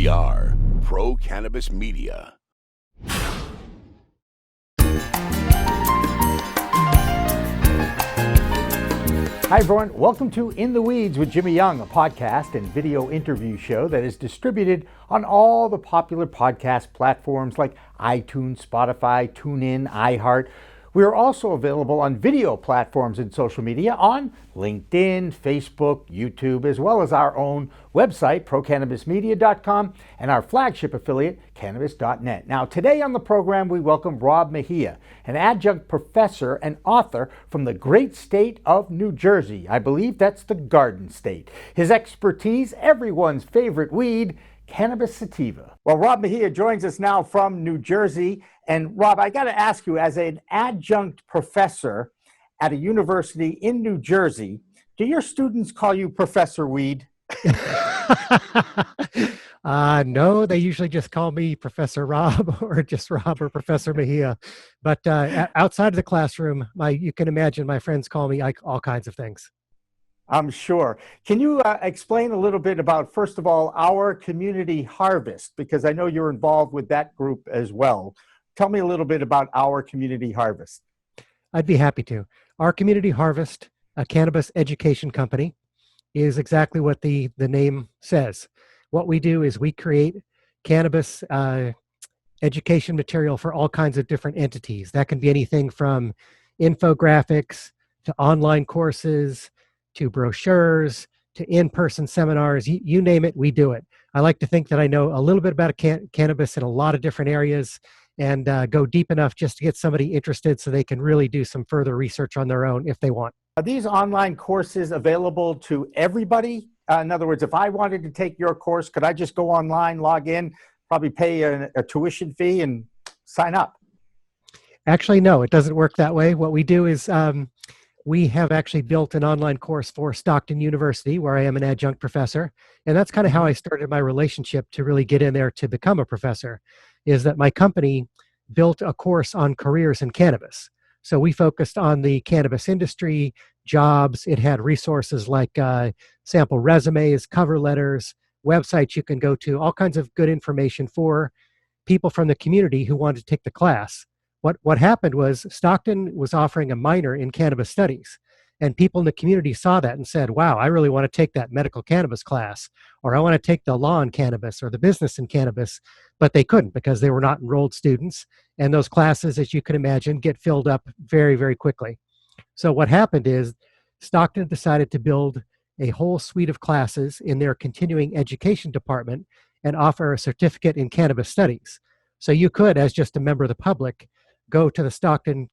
We are Pro Cannabis Media. Hi everyone, welcome to In the Weeds with Jimmy Young, a podcast and video interview show that is distributed on all the popular podcast platforms like iTunes, Spotify, TuneIn, iHeart. We are also available on video platforms and social media on LinkedIn, Facebook, YouTube, as well as our own website, procannabismedia.com, and our flagship affiliate, cannabis.net. Now, today on the program, we welcome Rob Mejia, an adjunct professor and author from the great state of New Jersey. I believe that's the Garden State. His expertise, everyone's favorite weed, cannabis sativa. Well, Rob Mejia joins us now from New Jersey. And Rob, I got to ask you, as an adjunct professor at a university in New Jersey, do your students call you Professor Weed? No, they usually just call me Professor Rob or just Rob or Professor Mejia. But outside of the classroom, you can imagine my friends call me all kinds of things. I'm sure. Can you explain a little bit about, first of all, our community harvest? Because I know you're involved with that group as well. Tell me a little bit about our community harvest. I'd be happy to. Our community harvest, a cannabis education company, is exactly what the name says. What we do is we create cannabis education material for all kinds of different entities. That can be anything from infographics to online courses to brochures to in-person seminars. You name it, we do it. I like to think that I know a little bit about cannabis in a lot of different areas and go deep enough just to get somebody interested so they can really do some further research on their own if they want. Are these online courses available to everybody? In other words, if I wanted to take your course, could I just go online, log in, probably pay a tuition fee and sign up? Actually, no, it doesn't work that way. What we do is we have actually built an online course for Stockton University, where I am an adjunct professor. And that's kind of how I started my relationship to really get in there to become a professor, is that my company built a course on careers in cannabis. So we focused on the cannabis industry, jobs. It had resources like sample resumes, cover letters, websites you can go to, all kinds of good information for people from the community who wanted to take the class. What happened was Stockton was offering a minor in cannabis studies, and people in the community saw that and said, wow, I really want to take that medical cannabis class, or I want to take the law in cannabis or the business in cannabis, but they couldn't because they were not enrolled students. And those classes, as you can imagine, get filled up very, very quickly. So what happened is Stockton decided to build a whole suite of classes in their continuing education department and offer a certificate in cannabis studies. So you could, as just a member of the public, go to the Stockton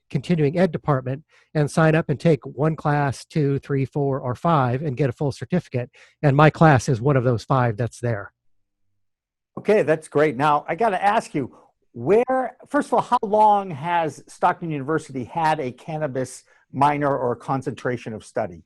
continuing ed department and sign up and take one class, 2, 3, 4, or 5 and get a full certificate. And my class is one of those 5 that's there. Okay, that's great. Now, I got to ask you, first of all, how long has Stockton University had a cannabis minor or concentration of study?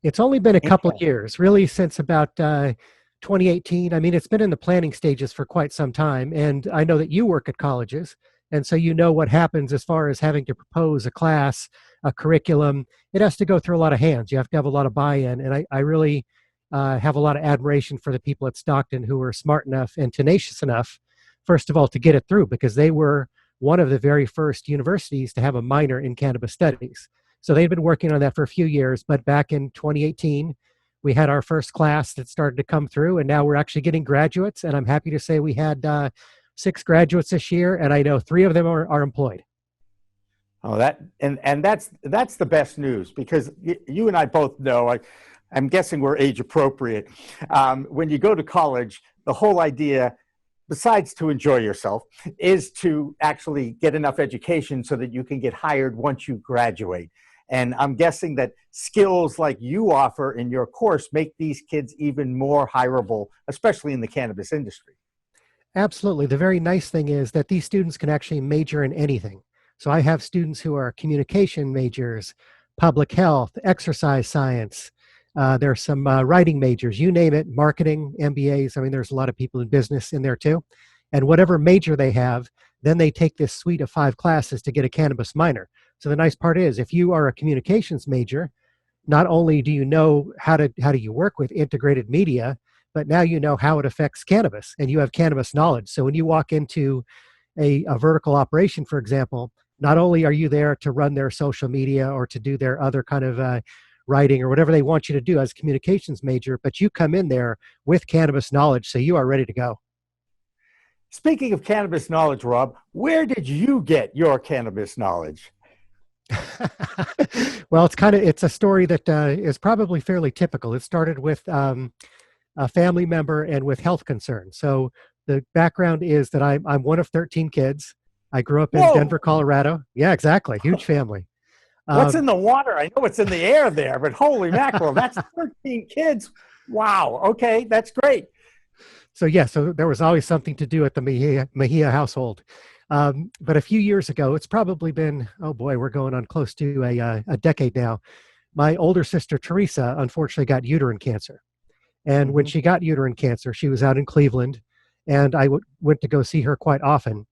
It's only been a couple of years, really since about 2018. I mean, it's been in the planning stages for quite some time. And I know that you work at colleges. And so you know what happens as far as having to propose a class, a curriculum. It has to go through a lot of hands. You have to have a lot of buy-in. And I really have a lot of admiration for the people at Stockton who were smart enough and tenacious enough, first of all, to get it through, because they were one of the very first universities to have a minor in cannabis studies. So they'd been working on that for a few years, but back in 2018, we had our first class that started to come through, and now we're actually getting graduates. And I'm happy to say we had 6 graduates this year, and I know 3 of them are employed. Oh, that's the best news, because you and I both know, I'm guessing we're age appropriate. When you go to college, the whole idea, besides to enjoy yourself, is to actually get enough education so that you can get hired once you graduate. And I'm guessing that skills like you offer in your course make these kids even more hireable, especially in the cannabis industry. Absolutely. The very nice thing is that these students can actually major in anything. So I have students who are communication majors, public health, exercise science. There's some writing majors, you name it, marketing, MBAs. I mean, there's a lot of people in business in there too. And whatever major they have, then they take this suite of 5 classes to get a cannabis minor. So the nice part is, if you are a communications major, not only do you know how do you work with integrated media, but now you know how it affects cannabis and you have cannabis knowledge. So when you walk into a vertical operation, for example, not only are you there to run their social media or to do their other kind of writing or whatever they want you to do as a communications major, but you come in there with cannabis knowledge, so you are ready to go. Speaking of cannabis knowledge, Rob, where did you get your cannabis knowledge? Well, it's a story that is probably fairly typical. It started with a family member and with health concerns. So the background is that I'm one of 13 kids. I grew up in Whoa! Denver, Colorado. Yeah, exactly. Huge family. What's in the water? I know it's in the air there, but holy mackerel, that's 13 kids. Wow. Okay, that's great. So there was always something to do at the Mejia household. But a few years ago, it's probably been, oh boy, we're going on close to a decade now. My older sister, Teresa, unfortunately got uterine cancer. And when she got uterine cancer, she was out in Cleveland, and I went to go see her quite often.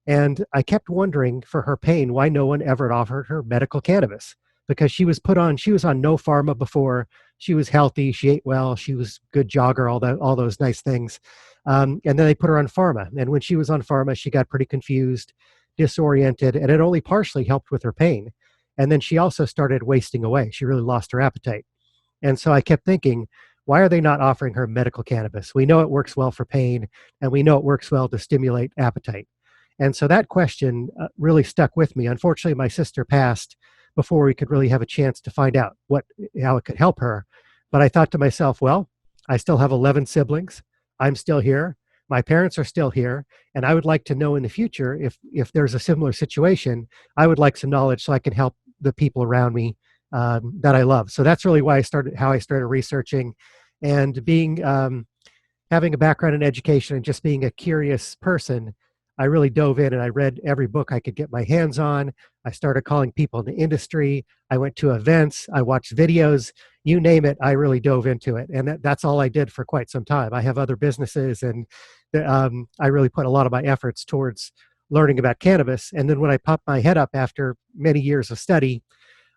And I kept wondering for her pain why no one ever offered her medical cannabis, because she was on no pharma before. She was healthy, she ate well, she was a good jogger, all those nice things. And then they put her on pharma. And when she was on pharma, she got pretty confused, disoriented, and it only partially helped with her pain. And then she also started wasting away. She really lost her appetite. And so I kept thinking, why are they not offering her medical cannabis? We know it works well for pain, and we know it works well to stimulate appetite. And so that question really stuck with me. Unfortunately, my sister passed before we could really have a chance to find out how it could help her. But I thought to myself, well, I still have 11 siblings. I'm still here. My parents are still here. And I would like to know in the future, if there's a similar situation, I would like some knowledge so I can help the people around me that I love. So that's really how I started researching, and having a background in education and just being a curious person. I really dove in and I read every book I could get my hands on. I started calling people in the industry. I went to events. I watched videos. You name it, I really dove into it. And that's all I did for quite some time. I have other businesses, and I really put a lot of my efforts towards learning about cannabis. And then when I popped my head up after many years of study,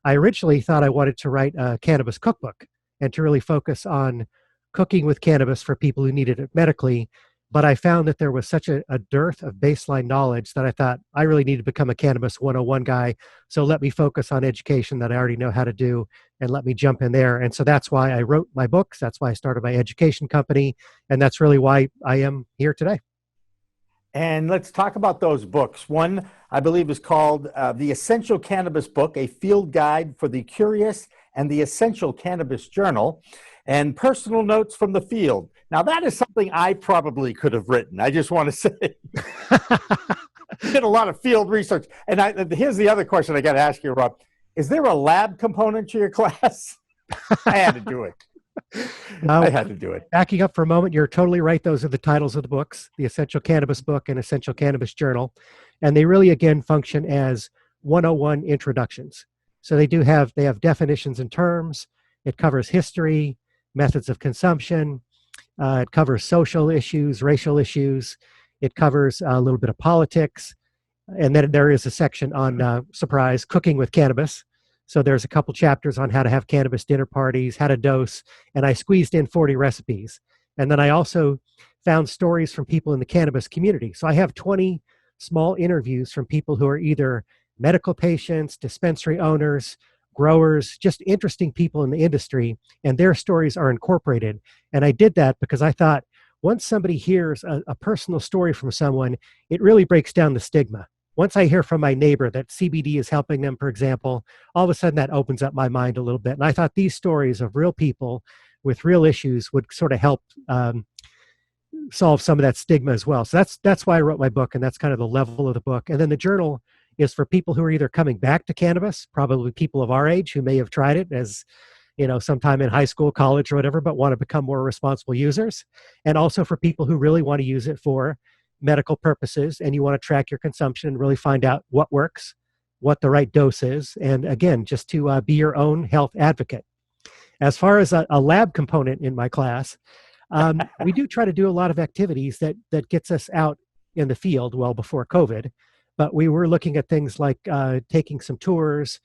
I originally thought I wanted to write a cannabis cookbook and to really focus on cooking with cannabis for people who needed it medically. But I found that there was such a dearth of baseline knowledge that I thought I really need to become a Cannabis 101 guy. So let me focus on education that I already know how to do, and let me jump in there. And so that's why I wrote my books. That's why I started my education company. And that's really why I am here today. And let's talk about those books. One, I believe, is called The Essential Cannabis Book, a field guide for the curious, and The Essential Cannabis Journal, and Personal Notes from the Field. Now, that is something I probably could have written. I just want to say, did a lot of field research. And here's the other question I got to ask you, Rob. Is there a lab component to your class? I had to do it. I had to do it. Backing up for a moment, you're totally right. Those are the titles of the books, The Essential Cannabis Book and Essential Cannabis Journal. And they really, again, function as 101 introductions. So they have definitions and terms. It covers history, methods of consumption. It covers social issues, racial issues. It covers a little bit of politics. And then there is a section on, surprise, cooking with cannabis. So there's a couple chapters on how to have cannabis dinner parties, how to dose, and I squeezed in 40 recipes. And then I also found stories from people in the cannabis community. So I have 20 small interviews from people who are either medical patients, dispensary owners, growers, just interesting people in the industry, and their stories are incorporated. And I did that because I thought once somebody hears a personal story from someone, it really breaks down the stigma. Once I hear from my neighbor that CBD is helping them, for example, all of a sudden that opens up my mind a little bit. And I thought these stories of real people with real issues would sort of help solve some of that stigma as well. So that's why I wrote my book, and that's kind of the level of the book. And then the journal is for people who are either coming back to cannabis, probably people of our age who may have tried it as, sometime in high school, college, or whatever, but want to become more responsible users. And also for people who really want to use it for medical purposes, and you want to track your consumption and really find out what works, what the right dose is. And again, just to be your own health advocate. As far as a lab component in my class, we do try to do a lot of activities that gets us out in the field well before COVID. But we were looking at things like taking some tours.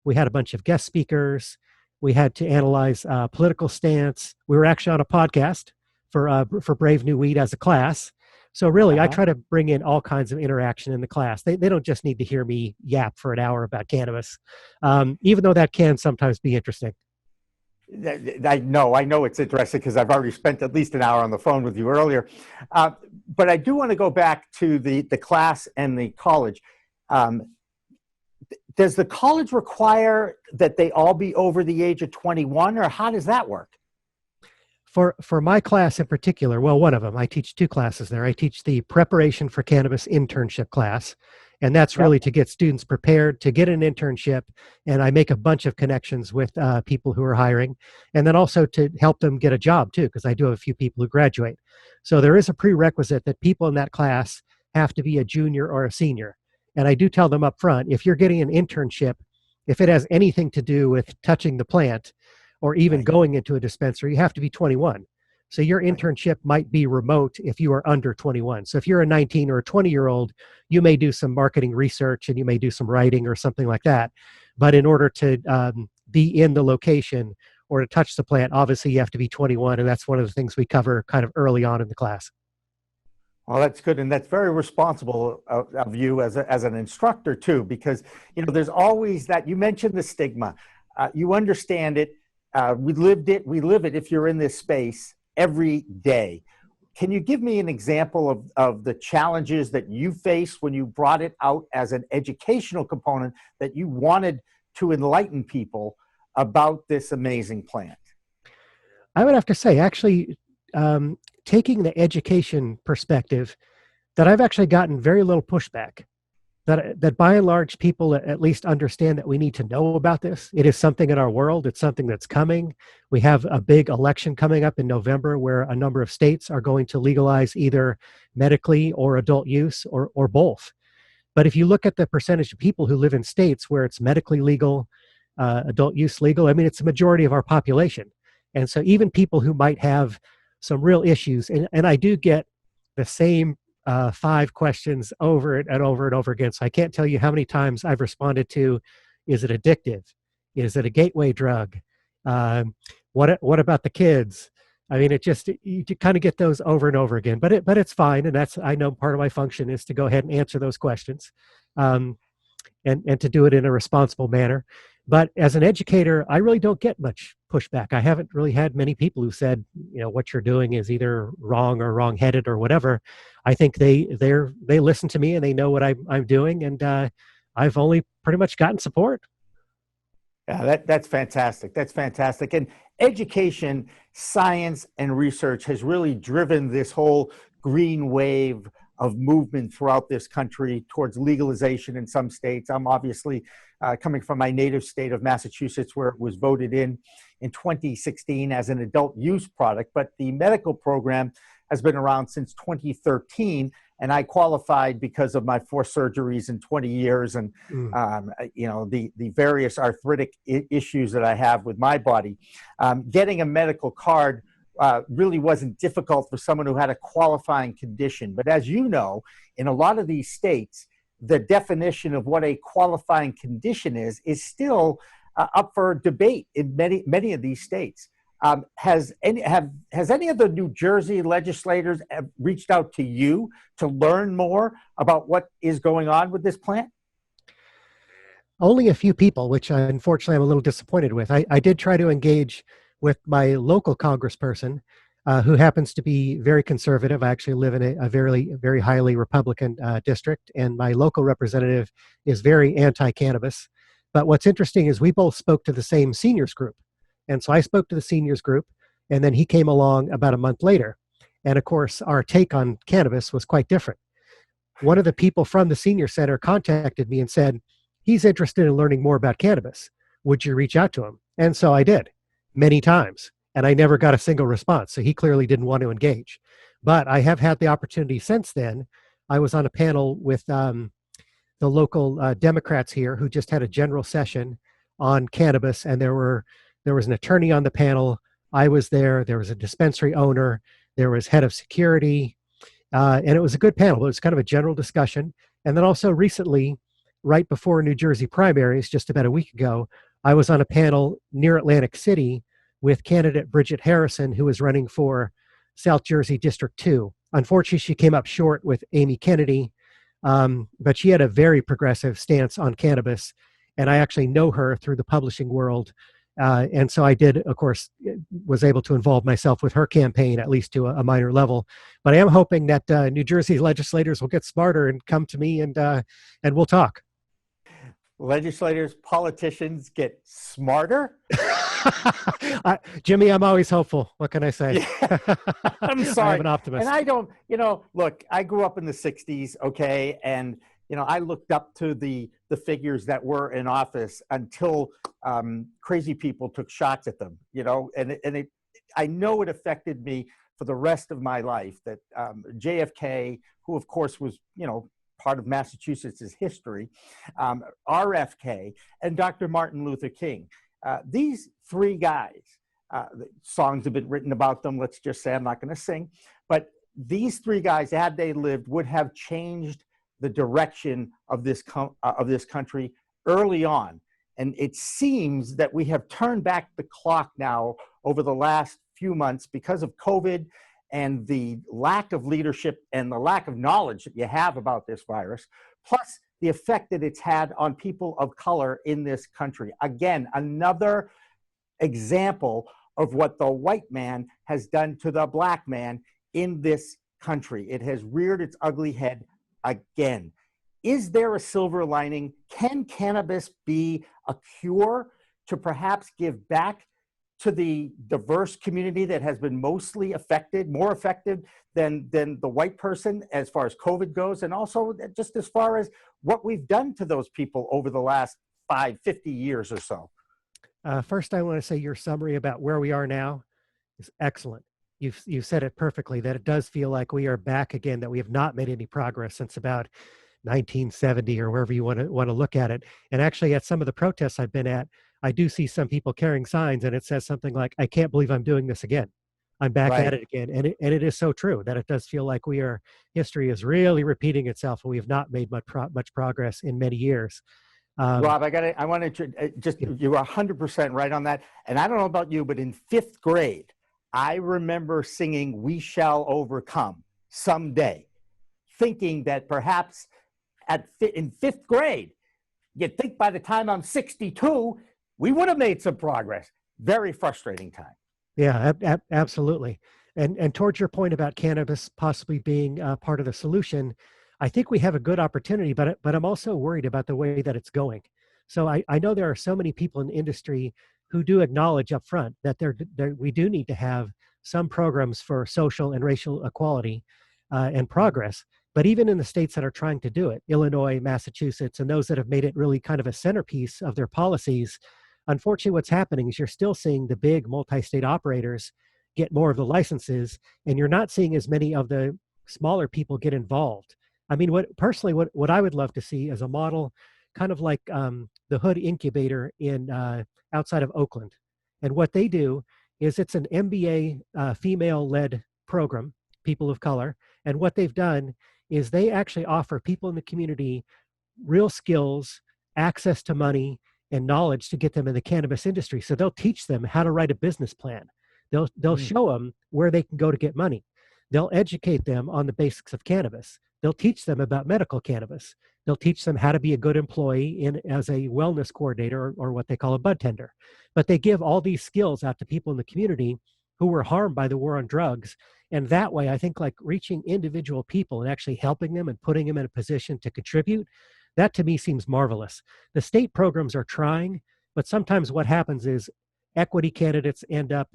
We had a bunch of guest speakers. We had to analyze political stance. We were actually on a podcast for Brave New Weed as a class. So really, I try to bring in all kinds of interaction in the class. They don't just need to hear me yap for an hour about cannabis, even though that can sometimes be interesting. I know it's interesting because I've already spent at least an hour on the phone with you earlier. But I do want to go back to the class and the college. Does the college require that they all be over the age of 21, or how does that work? For my class in particular, well, one of them, I teach two classes there. I teach the preparation for cannabis internship class, and that's really to get students prepared to get an internship. And I make a bunch of connections with people who are hiring, and then also to help them get a job too, because I do have a few people who graduate. So there is a prerequisite that people in that class have to be a junior or a senior. And I do tell them up front, if you're getting an internship, if it has anything to do with touching the plant, or even going into a dispensary, you have to be 21. So your internship might be remote if you are under 21. So if you're a 19 or a 20-year-old, you may do some marketing research and you may do some writing or something like that. But in order to be in the location or to touch the plant, obviously you have to be 21. And that's one of the things we cover kind of early on in the class. Well, that's good. And that's very responsible of you as an instructor too, because, there's always that, you mentioned the stigma. You understand it. We live it if you're in this space every day. Can you give me an example of the challenges that you faced when you brought it out as an educational component that you wanted to enlighten people about this amazing plant? I would have to say, actually, taking the education perspective, that I've actually gotten very little pushback. That by and large, people at least understand that we need to know about this. It is something in our world. It's something that's coming. We have a big election coming up in November where a number of states are going to legalize either medically or adult use or both. But if you look at the percentage of people who live in states where it's medically legal, adult use legal, I mean, it's the majority of our population. And so even people who might have some real issues, and I do get the same 5 questions over and over and over again. So I can't tell you how many times I've responded to, is it addictive? Is it a gateway drug? What about the kids? I mean, you kind of get those over and over again, but it's fine. And I know part of my function is to go ahead and answer those questions, and to do it in a responsible manner. But as an educator, I really don't get much pushback. I haven't really had many people who said, what you're doing is either wrong or wrong-headed or whatever. I think they listen to me and they know what I'm doing, and I've only pretty much gotten support. Yeah, that's fantastic. That's fantastic. And education, science, and research has really driven this whole green wave of movement throughout this country towards legalization in some states. I'm obviously coming from my native state of Massachusetts, where it was voted in 2016 as an adult use product, but the medical program has been around since 2013, and I qualified because of my 4 surgeries in 20 years and the various arthritic issues that I have with my body. Getting a medical card really wasn't difficult for someone who had a qualifying condition. But as you know, in a lot of these states, the definition of what a qualifying condition is still up for debate in many of these states. Has any of the New Jersey legislators reached out to you to learn more about what is going on with this plant? Only a few people, which unfortunately I'm a little disappointed with. I did try to engage with my local congressperson, who happens to be very conservative. I actually live in a very, very highly Republican district, and my local representative is very anti-cannabis. But what's interesting is we both spoke to the same seniors group. And so I spoke to the seniors group, and then he came along about a month later. And of course, our take on cannabis was quite different. One of the people from the senior center contacted me and said, he's interested in learning more about cannabis. Would you reach out to him? And so I did many times, and I never got a single response. So he clearly didn't want to engage. But I have had the opportunity since then. I was on a panel with the local Democrats here who just had a general session on cannabis, and there was an attorney on the panel. I was there. There was a dispensary owner. There was head of security. And it was a good panel. It was kind of a general discussion. And then also recently, right before New Jersey primaries, just about a week ago, I was on a panel near Atlantic City with candidate Bridget Harrison, who is running for South Jersey District 2. Unfortunately, she came up short with Amy Kennedy, but she had a very progressive stance on cannabis, and I actually know her through the publishing world. And so I did, of course, was able to involve myself with her campaign, at least to a minor level. But I am hoping that New Jersey legislators will get smarter and come to me, and we'll talk. Legislators, politicians get smarter? Jimmy, I'm always hopeful. What can I say? Yeah. I'm sorry. I'm an optimist. And I don't, look, I grew up in the 60s, okay? And, I looked up to the figures that were in office until crazy people took shots at them, I know it affected me for the rest of my life, that JFK, who of course was, part of Massachusetts' history, RFK, and Dr. Martin Luther King. These three guys, songs have been written about them, let's just say, I'm not going to sing, but these three guys, had they lived, would have changed the direction of this country early on. And it seems that we have turned back the clock now over the last few months because of COVID and the lack of leadership and the lack of knowledge that you have about this virus, plus the effect that it's had on people of color in this country. Again, another example of what the white man has done to the black man in this country. It has reared its ugly head again. Is there a silver lining? Can cannabis be a cure to perhaps give back to the diverse community that has been mostly affected, more affected than the white person as far as COVID goes, and also just as far as what we've done to those people over the last 50 years or so? First, I want to say your summary about where we are now is excellent. You've said it perfectly, that it does feel like we are back again, that we have not made any progress since about 1970 or wherever you want to look at it. And actually, at some of the protests I've been at, I do see some people carrying signs, and it says something like, "I can't believe I'm doing this again. I'm back at it again." And it is so true that it does feel like history is really repeating itself, and we have not made much progress in many years. Rob, I wanted to you were 100% right on that. And I don't know about you, but in 5th grade, I remember singing "We Shall Overcome" someday, thinking that perhaps in 5th grade, you'd think by the time I'm 62, we would have made some progress. Very frustrating time. Yeah, absolutely. And towards your point about cannabis possibly being part of the solution, I think we have a good opportunity, but I'm also worried about the way that it's going. So I know there are so many people in the industry who do acknowledge up front that we do need to have some programs for social and racial equality and progress. But even in the states that are trying to do it, Illinois, Massachusetts, and those that have made it really kind of a centerpiece of their policies, unfortunately, what's happening is you're still seeing the big multi-state operators get more of the licenses, and you're not seeing as many of the smaller people get involved. I mean, what I would love to see is a model kind of like the Hood Incubator in outside of Oakland. And what they do is it's an MBA female-led program, people of color. And what they've done is they actually offer people in the community real skills, access to money, and knowledge to get them in the cannabis industry. So they'll teach them how to write a business plan. They'll show them where they can go to get money. They'll educate them on the basics of cannabis. They'll teach them about medical cannabis. They'll teach them how to be a good employee as a wellness coordinator or what they call a bud tender. But they give all these skills out to people in the community who were harmed by the war on drugs. And that way, I think like reaching individual people and actually helping them and putting them in a position to contribute, that to me seems marvelous. The state programs are trying, but sometimes what happens is equity candidates end up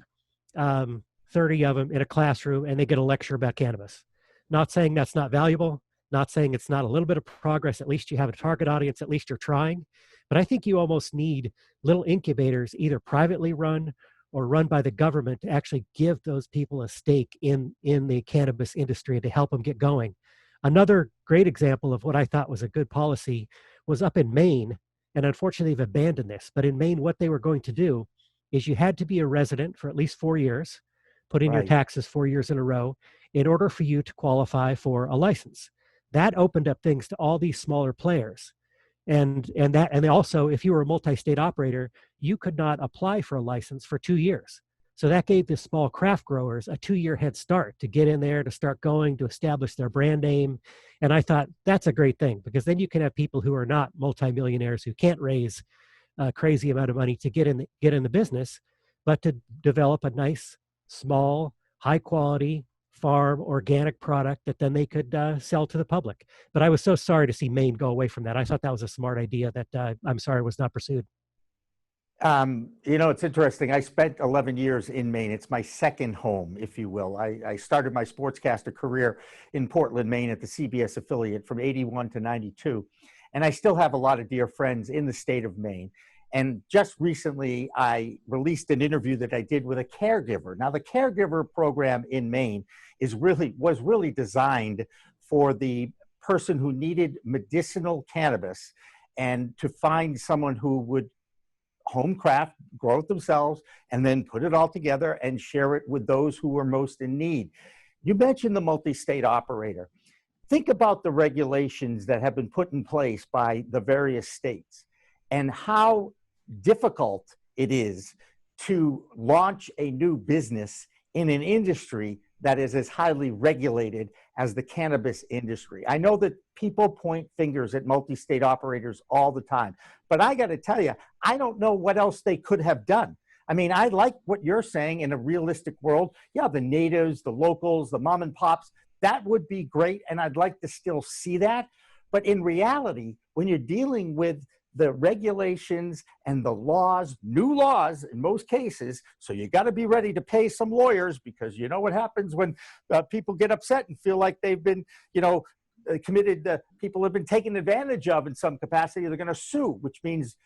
30 of them in a classroom and they get a lecture about cannabis. Not saying that's not valuable, not saying it's not a little bit of progress. At least you have a target audience, at least you're trying. But I think you almost need little incubators, either privately run or run by the government, to actually give those people a stake in the cannabis industry and to help them get going. Another great example of what I thought was a good policy was up in Maine, and unfortunately they've abandoned this. But in Maine, what they were going to do is you had to be a resident for at least 4 years, put in your taxes 4 years in a row, in order for you to qualify for a license. That opened up things to all these smaller players. And also, if you were a multi-state operator, you could not apply for a license for 2 years. So that gave the small craft growers a 2-year head start to get in there, to start going, to establish their brand name. And I thought that's a great thing, because then you can have people who are not multimillionaires, who can't raise a crazy amount of money to get in the business, but to develop a nice, small, high quality farm organic product that then they could sell to the public. But I was so sorry to see Maine go away from that. I thought that was a smart idea that I'm sorry was not pursued. It's interesting. I spent 11 years in Maine. It's my second home, if you will. I started my sportscaster career in Portland, Maine at the CBS affiliate from 81 to 92. And I still have a lot of dear friends in the state of Maine. And just recently, I released an interview that I did with a caregiver. Now, the caregiver program in Maine was really designed for the person who needed medicinal cannabis, and to find someone who would home craft, grow it themselves, and then put it all together and share it with those who were most in need. You mentioned the multi-state operator. Think about the regulations that have been put in place by the various states and how difficult it is to launch a new business in an industry that is as highly regulated as the cannabis industry. I know that people point fingers at multi-state operators all the time, but I got to tell you, I don't know what else they could have done. I mean, I like what you're saying in a realistic world. Yeah, the natives, the locals, the mom and pops, that would be great, and I'd like to still see that. But in reality, when you're dealing with the regulations and the laws, new laws in most cases, so you got to be ready to pay some lawyers, because you know what happens when people get upset and feel like they've been, committed, people have been taken advantage of in some capacity. They're going to sue, which means,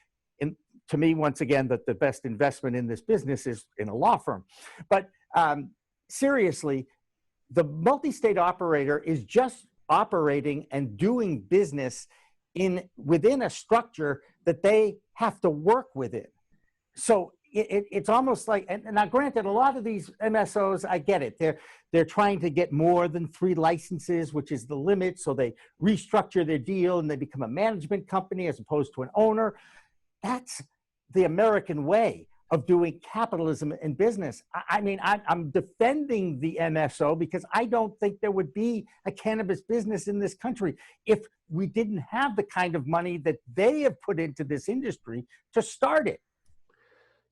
to me, once again, that the best investment in this business is in a law firm. But seriously, the multi-state operator is just operating and doing business within a structure that they have to work within. So it's almost like, and now granted, a lot of these MSOs, I get it. They're trying to get more than 3 licenses, which is the limit. So they restructure their deal and they become a management company as opposed to an owner. That's the American way of doing capitalism in business. I mean, I'm defending the MSO because I don't think there would be a cannabis business in this country if we didn't have the kind of money that they have put into this industry to start it.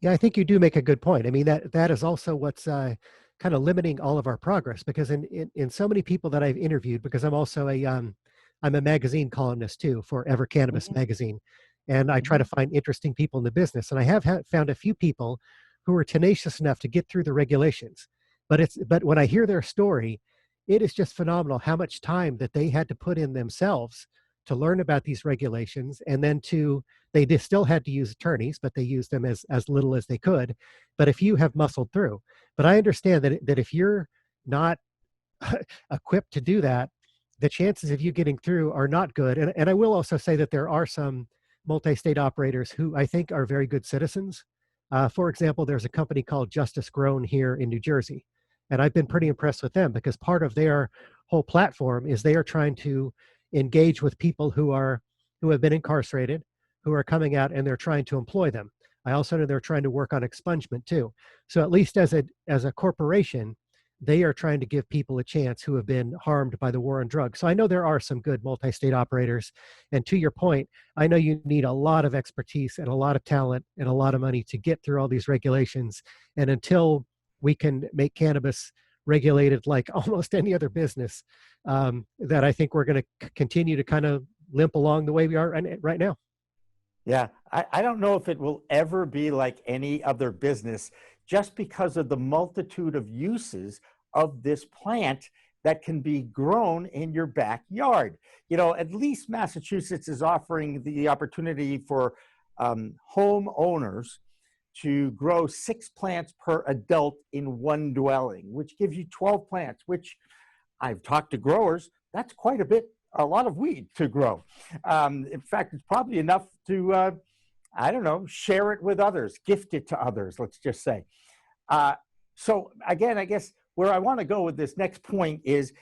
Yeah, I think you do make a good point. I mean, that is also what's kind of limiting all of our progress, because in so many people that I've interviewed, because I'm also I'm a magazine columnist too for Ever Cannabis magazine. And I try to find interesting people in the business. And I have found a few people who are tenacious enough to get through the regulations. But when I hear their story, it is just phenomenal how much time that they had to put in themselves to learn about these regulations. And then they still had to use attorneys, but they used them as little as they could. But if you have muscled through, but I understand that if you're not equipped to do that, the chances of you getting through are not good. And I will also say that there are some multi-state operators who I think are very good citizens. For example, there's a company called Justice Grown here in New Jersey. And I've been pretty impressed with them, because part of their whole platform is they are trying to engage with people who have been incarcerated, who are coming out, and they're trying to employ them. I also know they're trying to work on expungement too. So at least as a corporation, they are trying to give people a chance who have been harmed by the war on drugs. So I know there are some good multi-state operators. And to your point, I know you need a lot of expertise and a lot of talent and a lot of money to get through all these regulations. And until we can make cannabis regulated like almost any other business, that I think we're going to continue to kind of limp along the way we are right now. Yeah, I don't know if it will ever be like any other business, just because of the multitude of uses of this plant that can be grown in your backyard. At least Massachusetts is offering the opportunity for homeowners to grow 6 plants per adult in one dwelling, which gives you 12 plants, which I've talked to growers, that's quite a lot of weed to grow. In fact, it's probably enough to, share it with others, gift it to others, let's just say. So again, I guess where I want to go with this next point is,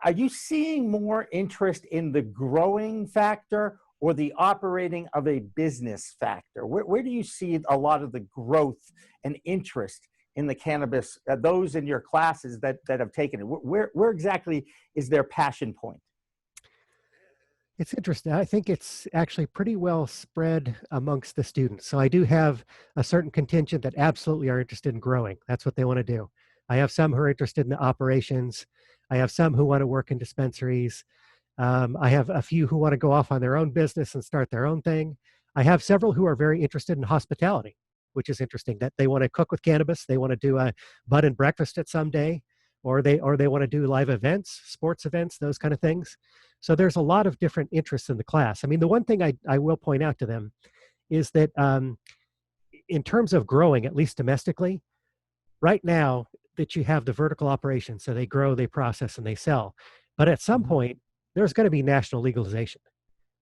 are you seeing more interest in the growing factor or the operating of a business factor? Where do you see a lot of the growth and interest in the cannabis, those in your classes that have taken it? Where exactly is their passion point? It's interesting. I think it's actually pretty well spread amongst the students. So I do have a certain contingent that absolutely are interested in growing. That's what they want to do. I have some who are interested in the operations. I have some who want to work in dispensaries. I have a few who want to go off on their own business and start their own thing. I have several who are very interested in hospitality, which is interesting, that they want to cook with cannabis. They want to do a bud and breakfast at some day, or they want to do live events, sports events, those kind of things. So there's a lot of different interests in the class. I mean, the one thing I will point out to them is that in terms of growing, at least domestically, right now that you have the vertical operation, so they grow, they process, and they sell. But at some point, there's going to be national legalization.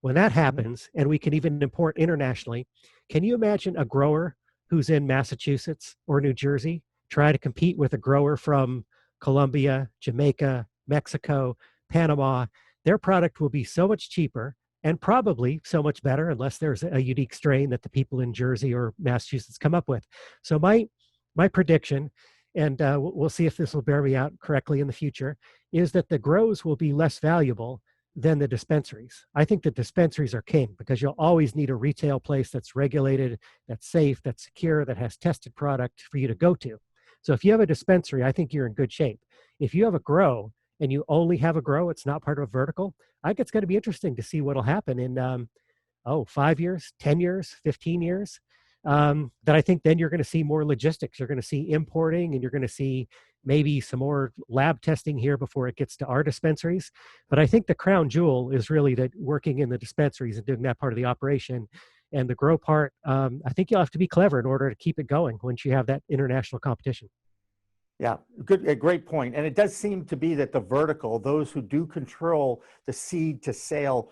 When that happens, and we can even import internationally, can you imagine a grower who's in Massachusetts or New Jersey try to compete with a grower from Colombia, Jamaica, Mexico, Panama? Their product will be so much cheaper and probably so much better, unless there's a unique strain that the people in Jersey or Massachusetts come up with. So my prediction, and we'll see if this will bear me out correctly in the future, is that the grows will be less valuable than the dispensaries. I think the dispensaries are king, because you'll always need a retail place that's regulated, that's safe, that's secure, that has tested product for you to go to. So if you have a dispensary, I think you're in good shape. If you have a grow and you only have a grow, it's not part of a vertical, I think it's going to be interesting to see what'll happen in 5 years, 10 years, 15 years. That I think then you're going to see more logistics. You're going to see importing, and you're going to see maybe some more lab testing here before it gets to our dispensaries. But I think the crown jewel is really that working in the dispensaries and doing that part of the operation. And the grow part, I think you'll have to be clever in order to keep it going once you have that international competition. Yeah, good, a great point. And it does seem to be that the vertical, those who do control the seed to sale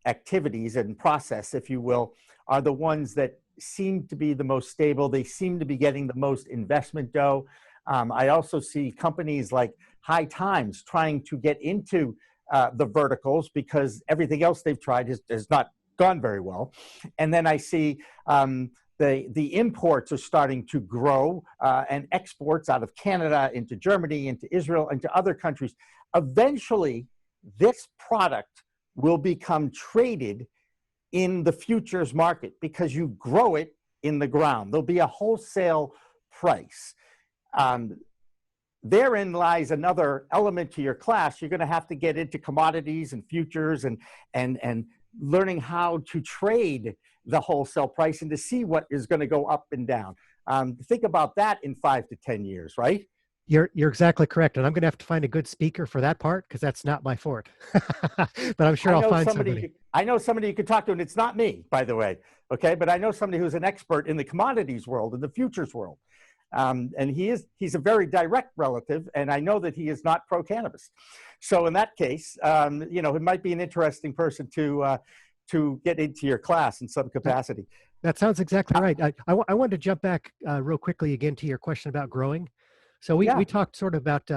activities and process, if you will, are the ones that seem to be the most stable. They seem to be getting the most investment dough. I also see companies like High Times trying to get into the verticals because everything else they've tried has not gone very well. And then I see the imports are starting to grow and exports out of Canada into Germany, into Israel, into other countries. Eventually, this product will become traded in the futures market because you grow it in the ground. There'll be a wholesale price. Therein lies another element to your class. You're going to have to get into commodities and futures and learning how to trade the wholesale price and to see what is going to go up and down. Think about that in 5 to 10 years, right? You're exactly correct. And I'm going to have to find a good speaker for that part, because that's not my forte. But I'm sure I'll find somebody. I know somebody you could talk to, and it's not me, by the way. Okay. But I know somebody who's an expert in the commodities world, in the futures world. And he's a very direct relative, and I know that he is not pro-cannabis. So in that case, it might be an interesting person to get into your class in some capacity. That sounds exactly right. I wanted to jump back real quickly again to your question about growing. So we talked sort of about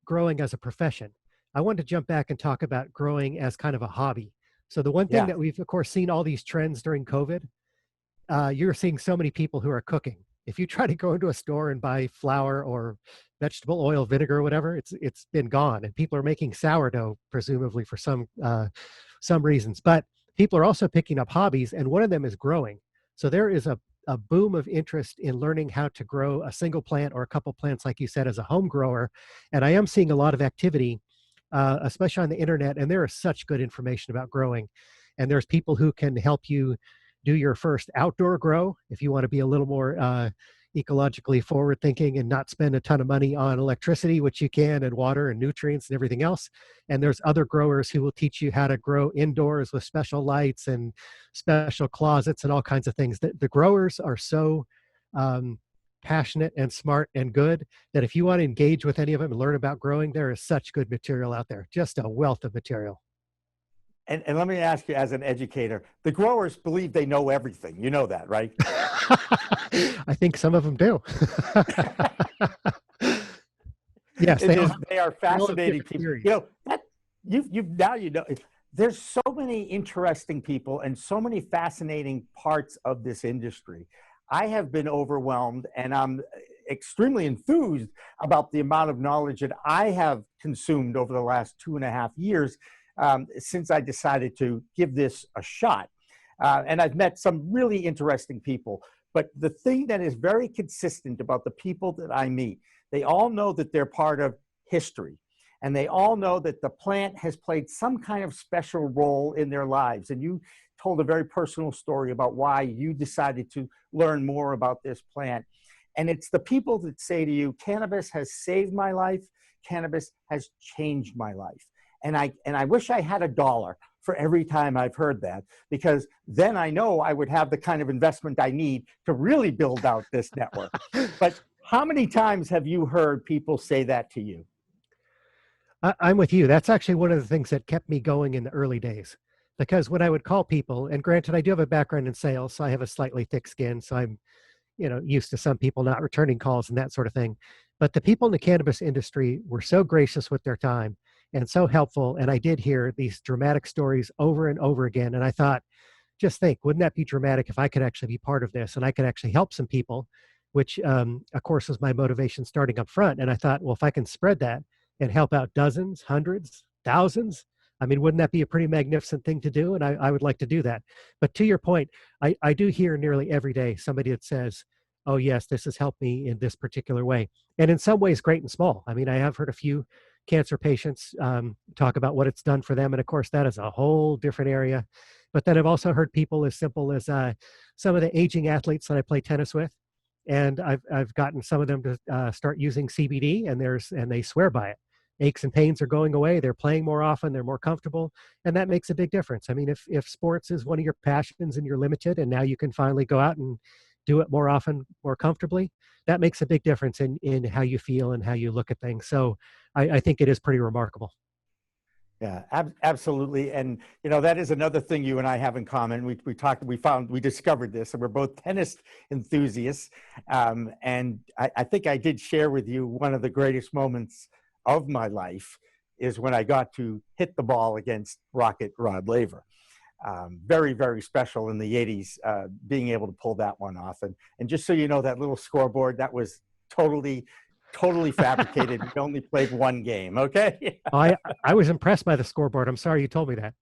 growing as a profession. I wanted to jump back and talk about growing as kind of a hobby. So the one thing that we've, of course, seen all these trends during COVID, you're seeing so many people who are cooking. If you try to go into a store and buy flour or vegetable oil, vinegar, or whatever, it's been gone. And people are making sourdough, presumably for some reasons. But people are also picking up hobbies, and one of them is growing. So there is a boom of interest in learning how to grow a single plant or a couple plants, like you said, as a home grower. And I am seeing a lot of activity, especially on the internet, and there is such good information about growing. And there's people who can help you do your first outdoor grow if you want to be a little more ecologically forward thinking and not spend a ton of money on electricity, which you can, and water and nutrients and everything else. And there's other growers who will teach you how to grow indoors with special lights and special closets and all kinds of things. The growers are so passionate and smart and good that if you want to engage with any of them and learn about growing, there is such good material out there, just a wealth of material. And let me ask you, as an educator, the growers believe they know everything. You know that, right? I think some of them do. Yes, they are fascinating people. There's so many interesting people and so many fascinating parts of this industry. I have been overwhelmed, and extremely enthused about the amount of knowledge that I have consumed over the last 2.5 years since I decided to give this a shot. And I've met some really interesting people. But the thing that is very consistent about the people that I meet, they all know that they're part of history. And they all know that the plant has played some kind of special role in their lives. And you told a very personal story about why you decided to learn more about this plant. And it's the people that say to you, cannabis has saved my life, cannabis has changed my life. And I wish I had $1 for every time I've heard that, because then I know I would have the kind of investment I need to really build out this network. But how many times have you heard people say that to you? I'm with you. That's actually one of the things that kept me going in the early days, because when I would call people, and granted, I do have a background in sales, so I have a slightly thick skin, so I'm, used to some people not returning calls and that sort of thing. But the people in the cannabis industry were so gracious with their time and so helpful. And I did hear these dramatic stories over and over again. And I thought, just think, wouldn't that be dramatic if I could actually be part of this and I could actually help some people, which of course was my motivation starting up front. And I thought, well, if I can spread that and help out dozens, hundreds, thousands, I mean, wouldn't that be a pretty magnificent thing to do? And I would like to do that. But to your point, I do hear nearly every day somebody that says, oh yes, this has helped me in this particular way. And in some ways, great and small. I mean, I have heard a few cancer patients talk about what it's done for them. And of course, that is a whole different area. But then I've also heard people as simple as some of the aging athletes that I play tennis with. And I've gotten some of them to start using CBD, and they swear by it. Aches and pains are going away. They're playing more often. They're more comfortable. And that makes a big difference. I mean, if sports is one of your passions and you're limited, and now you can finally go out and do it more often, more comfortably, that makes a big difference in how you feel and how you look at things. So I think it is pretty remarkable. Yeah, absolutely. And, that is another thing you and I have in common. We discovered this, and we're both tennis enthusiasts. And I think I did share with you one of the greatest moments of my life is when I got to hit the ball against Rocket Rod Laver. Very, very special in the 80s, being able to pull that one off. And just so you know, that little scoreboard, that was totally fabricated. We only played one game, okay? I was impressed by the scoreboard. I'm sorry you told me that.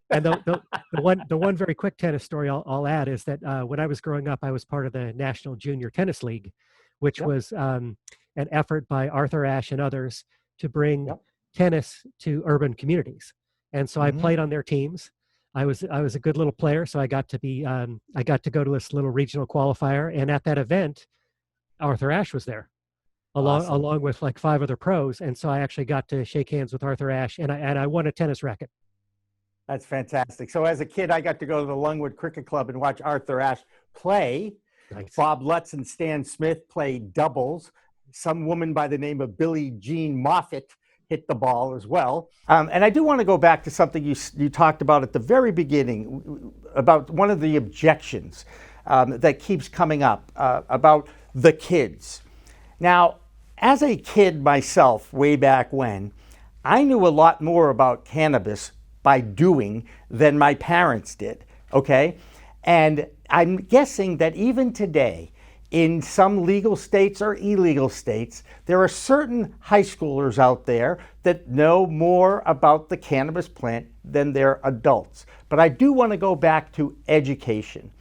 And the one very quick tennis story I'll add is that when I was growing up, I was part of the National Junior Tennis League, which was an effort by Arthur Ashe and others to bring tennis to urban communities. And so I played on their teams. I was a good little player, so I got to go to this little regional qualifier. And at that event, Arthur Ashe was there, along with like 5 other pros. And so I actually got to shake hands with Arthur Ashe, and I won a tennis racket. That's fantastic. So as a kid, I got to go to the Lungwood Cricket Club and watch Arthur Ashe play. Nice. Bob Lutz and Stan Smith played doubles. Some woman by the name of Billie Jean Moffitt hit the ball as well. And I do want to go back to something you talked about at the very beginning, about one of the objections that keeps coming up about the kids. Now, as a kid myself, way back when, I knew a lot more about cannabis by doing than my parents did, okay? And I'm guessing that even today, in some legal states or illegal states, there are certain high schoolers out there that know more about the cannabis plant than their adults. But I do want to go back to education.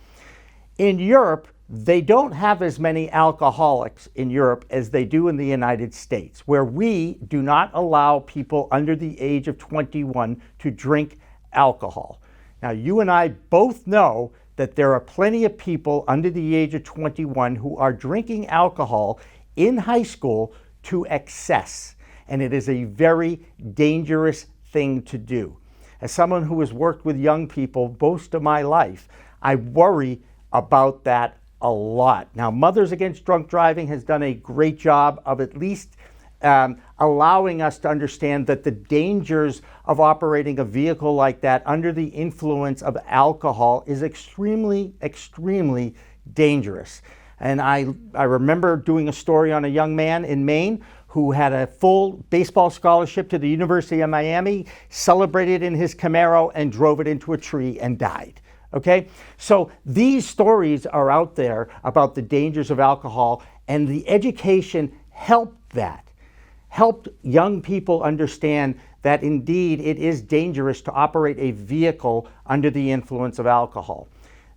In Europe, they don't have as many alcoholics in Europe as they do in the United States, where we do not allow people under the age of 21 to drink alcohol. Now, you and I both know that there are plenty of people under the age of 21 who are drinking alcohol in high school to excess. And it is a very dangerous thing to do. As someone who has worked with young people most of my life, I worry about that a lot. Now, Mothers Against Drunk Driving has done a great job of at least allowing us to understand that the dangers of operating a vehicle like that under the influence of alcohol is extremely, extremely dangerous. And I remember doing a story on a young man in Maine who had a full baseball scholarship to the University of Miami, celebrated in his Camaro, and drove it into a tree and died. Okay, so these stories are out there about the dangers of alcohol, And the education helped that, helped young people understand that indeed it is dangerous to operate a vehicle under the influence of alcohol.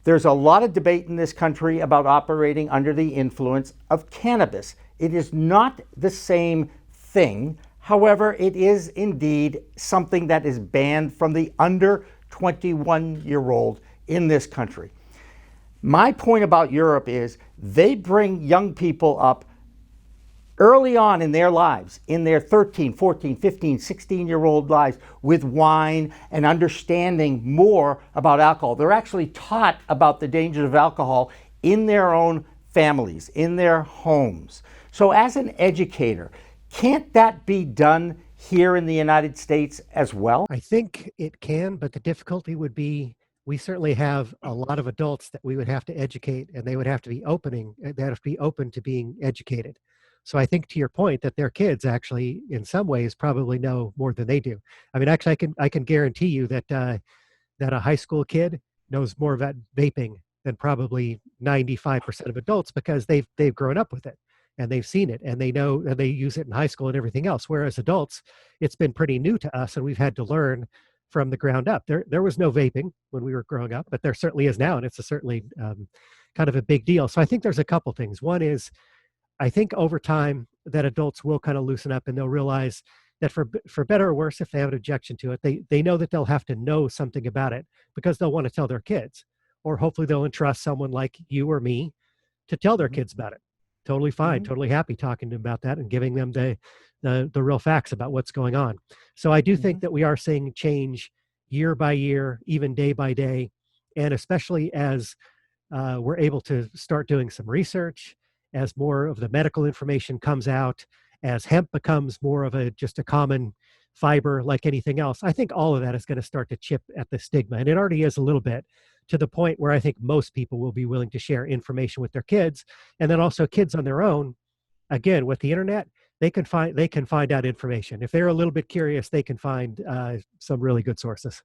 There's a lot of debate in this country about operating under the influence of cannabis. It is not the same thing. However, it is indeed something that is banned from the under 21-year-old in this country. My point about Europe is they bring young people up early on in their lives, in their 13, 14, 15, 16-year-old lives, with wine and understanding more about alcohol. They're actually taught about the dangers of alcohol in their own families, in their homes. So as an educator, can't that be done here in the United States as well? I think it can, but the difficulty would be we certainly have a lot of adults that we would have to educate, and they would have to be open to being educated. So I think to your point that their kids actually, in some ways, probably know more than they do. I mean, actually, I can guarantee you that that a high school kid knows more about vaping than probably 95% of adults, because they've grown up with it and they've seen it and they know, and they use it in high school and everything else. Whereas adults, it's been pretty new to us, and we've had to learn from the ground up. There was no vaping when we were growing up, but there certainly is now, and it's certainly kind of a big deal. So I think there's a couple things. One is, I think over time that adults will kind of loosen up, and they'll realize that for better or worse, if they have an objection to it, they know that they'll have to know something about it, because they'll want to tell their kids, or hopefully they'll entrust someone like you or me to tell their kids about it. Totally fine, totally happy talking to them about that and giving them the real facts about what's going on. So I do think that we are seeing change year by year, even day by day, and especially as we're able to start doing some research, as more of the medical information comes out, as hemp becomes more of just a common fiber like anything else. I think all of that is going to start to chip at the stigma, and it already is a little bit, to the point where I think most people will be willing to share information with their kids. And then also kids on their own, again, with the internet, they can find out information. If they're a little bit curious, they can find some really good sources.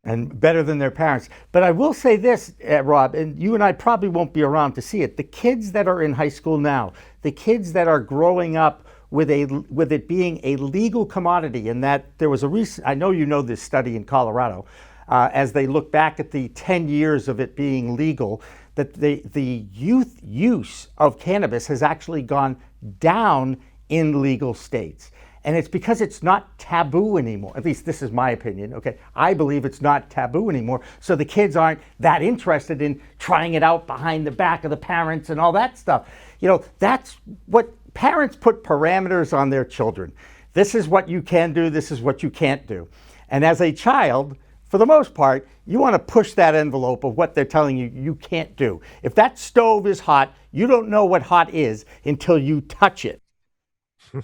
And better than their parents. But I will say this, Rob, and you and I probably won't be around to see it. The kids that are in high school now, the kids that are growing up with it being a legal commodity, and that there was a recent, I know you know this study in Colorado, as they look back at the 10 years of it being legal, that the youth use of cannabis has actually gone down in legal states. And it's because it's not taboo anymore. At least this is my opinion, okay? I believe it's not taboo anymore. So the kids aren't that interested in trying it out behind the back of the parents and all that stuff. You know, that's what parents put parameters on their children. This is what you can do, this is what you can't do. And as a child, for the most part, you want to push that envelope of what they're telling you you can't do. If that stove is hot, you don't know what hot is until you touch it,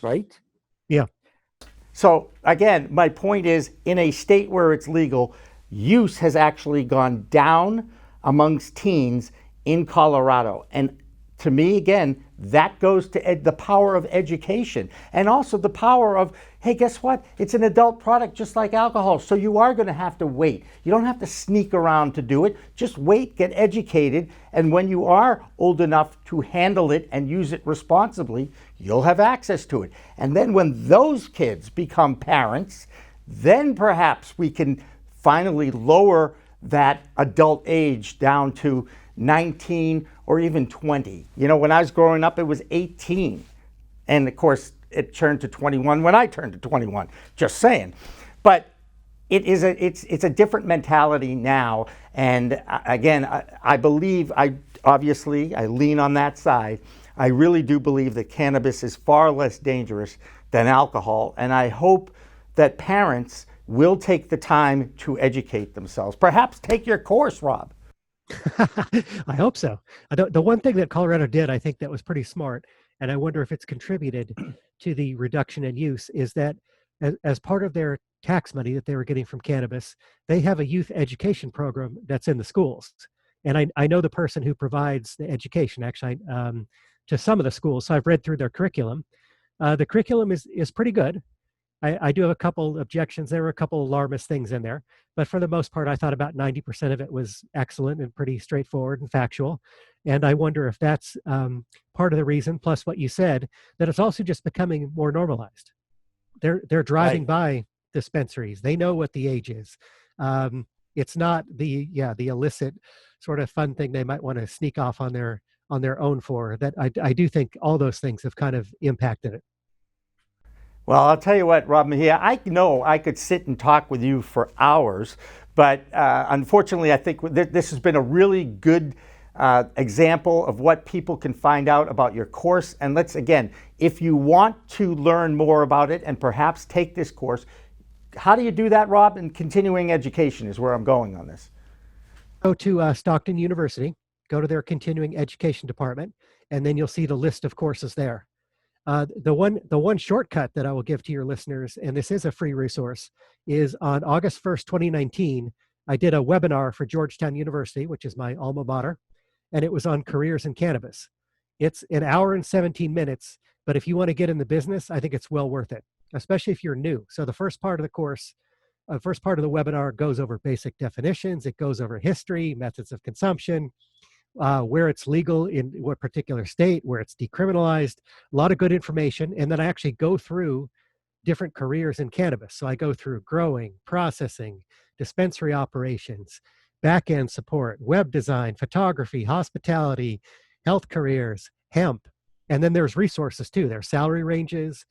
right? Yeah. So again, my point is, in a state where it's legal, use has actually gone down amongst teens in Colorado. And to me, again, that goes to the power of education, and also the power of, hey, guess what? It's an adult product just like alcohol. So you are going to have to wait. You don't have to sneak around to do it. Just wait, get educated. And when you are old enough to handle it and use it responsibly, you'll have access to it. And then when those kids become parents, then perhaps we can finally lower that adult age down to 19 or even 20. You know, when I was growing up, it was 18. And of course, it turned to 21 when I turned to 21, just saying. But it's a different mentality now. And again, I believe, I lean on that side. I really do believe that cannabis is far less dangerous than alcohol. And I hope that parents will take the time to educate themselves. Perhaps take your course, Rob. I hope so. The one thing that Colorado did, I think that was pretty smart, and I wonder if it's contributed to the reduction in use, is that as part of their tax money that they were getting from cannabis, they have a youth education program that's in the schools. And I know the person who provides the education, actually, to some of the schools. So I've read through their curriculum. The curriculum is pretty good. I do have a couple objections. There were a couple alarmist things in there, but for the most part, I thought about 90% of it was excellent and pretty straightforward and factual. And I wonder if that's part of the reason, plus what you said, that it's also just becoming more normalized. They're driving by dispensaries. They know what the age is. It's not the illicit sort of fun thing they might want to sneak off on their own for. That I do think all those things have kind of impacted it. Well, I'll tell you what, Rob Mejia, I know I could sit and talk with you for hours, but unfortunately, I think this has been a really good example of what people can find out about your course. And let's, again, if you want to learn more about it and perhaps take this course, how do you do that, Rob? And continuing education is where I'm going on this. Go to Stockton University, go to their continuing education department, and then you'll see the list of courses there. The one shortcut that I will give to your listeners, and this is a free resource, is on August 1st, 2019, I did a webinar for Georgetown University, which is my alma mater, and it was on careers in cannabis. It's an hour and 17 minutes, but if you want to get in the business, I think it's well worth it, especially if you're new. So the first part of the course, first part of the webinar goes over basic definitions. It goes over history, methods of consumption, where it's legal in what particular state, where it's decriminalized, a lot of good information. And then I actually go through different careers in cannabis. So I go through growing, processing, dispensary operations, back-end support, web design, photography, hospitality, health careers, hemp. And then there's resources too. There's salary ranges,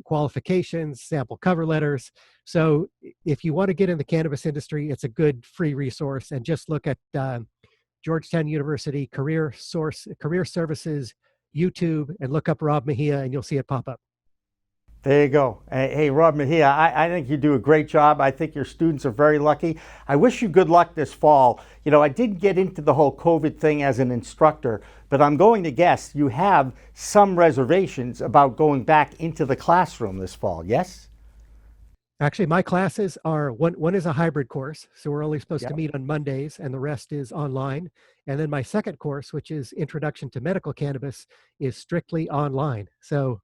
qualifications, sample cover letters. So if you want to get in the cannabis industry, it's a good free resource. And just look at Georgetown University Career Services YouTube and look up Rob Mejia and you'll see it pop up. There you go. Hey, Rob Mejia, I think you do a great job. I think your students are very lucky. I wish you good luck this fall. You know, I didn't get into the whole COVID thing as an instructor, but I'm going to guess you have some reservations about going back into the classroom this fall, yes? Actually, my classes are, one is a hybrid course, so we're only supposed to meet on Mondays, and the rest is online. And then my second course, which is Introduction to Medical Cannabis, is strictly online. So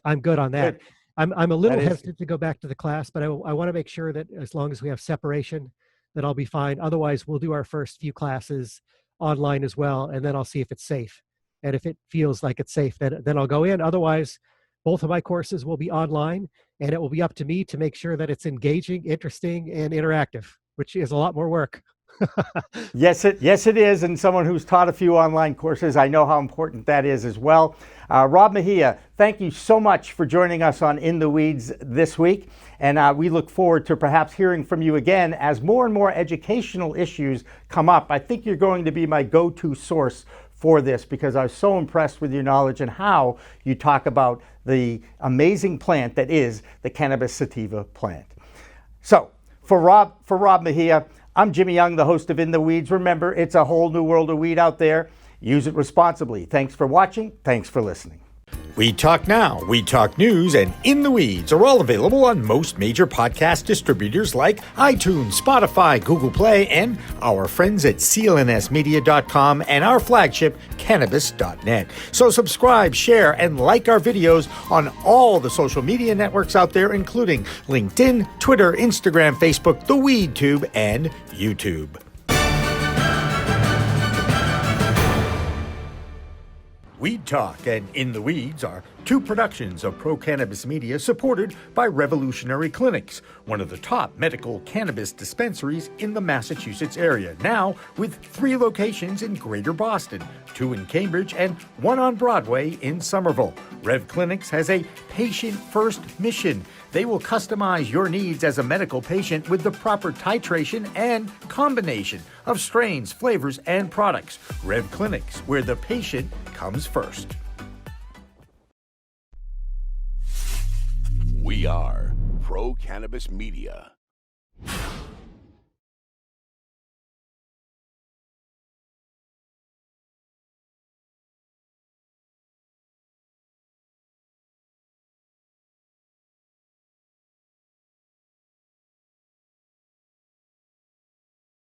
I'm good on that. Good. I'm a little hesitant to go back to the class, but I want to make sure that as long as we have separation, that I'll be fine. Otherwise, we'll do our first few classes online as well, and then I'll see if it's safe. And if it feels like it's safe, then I'll go in. Otherwise, both of my courses will be online, and it will be up to me to make sure that it's engaging, interesting, and interactive, which is a lot more work. Yes, it is. And someone who's taught a few online courses, I know how important that is as well. Rob Mejia, thank you so much for joining us on In the Weeds this week. And we look forward to perhaps hearing from you again as more and more educational issues come up. I think you're going to be my go-to source for this because I was so impressed with your knowledge and how you talk about the amazing plant that is the cannabis sativa plant. So for Rob Mejia, I'm Jimmy Young, the host of In the Weeds. Remember, it's a whole new world of weed out there. Use it responsibly. Thanks for watching. Thanks for listening. We Talk Now, We Talk News, and In the Weeds are all available on most major podcast distributors like iTunes, Spotify, Google Play, and our friends at clnsmedia.com and our flagship, Cannabis.net. So subscribe, share, and like our videos on all the social media networks out there, including LinkedIn, Twitter, Instagram, Facebook, the WeedTube, and YouTube. Weed Talk and In the Weeds are two productions of Pro Cannabis Media supported by Revolutionary Clinics, one of the top medical cannabis dispensaries in the Massachusetts area, now with 3 locations in Greater Boston, 2 in Cambridge, and 1 on Broadway in Somerville. Rev Clinics has a patient-first mission. They will customize your needs as a medical patient with the proper titration and combination of strains, flavors, and products. Rev Clinics, where the patient comes first. We are Pro Cannabis Media.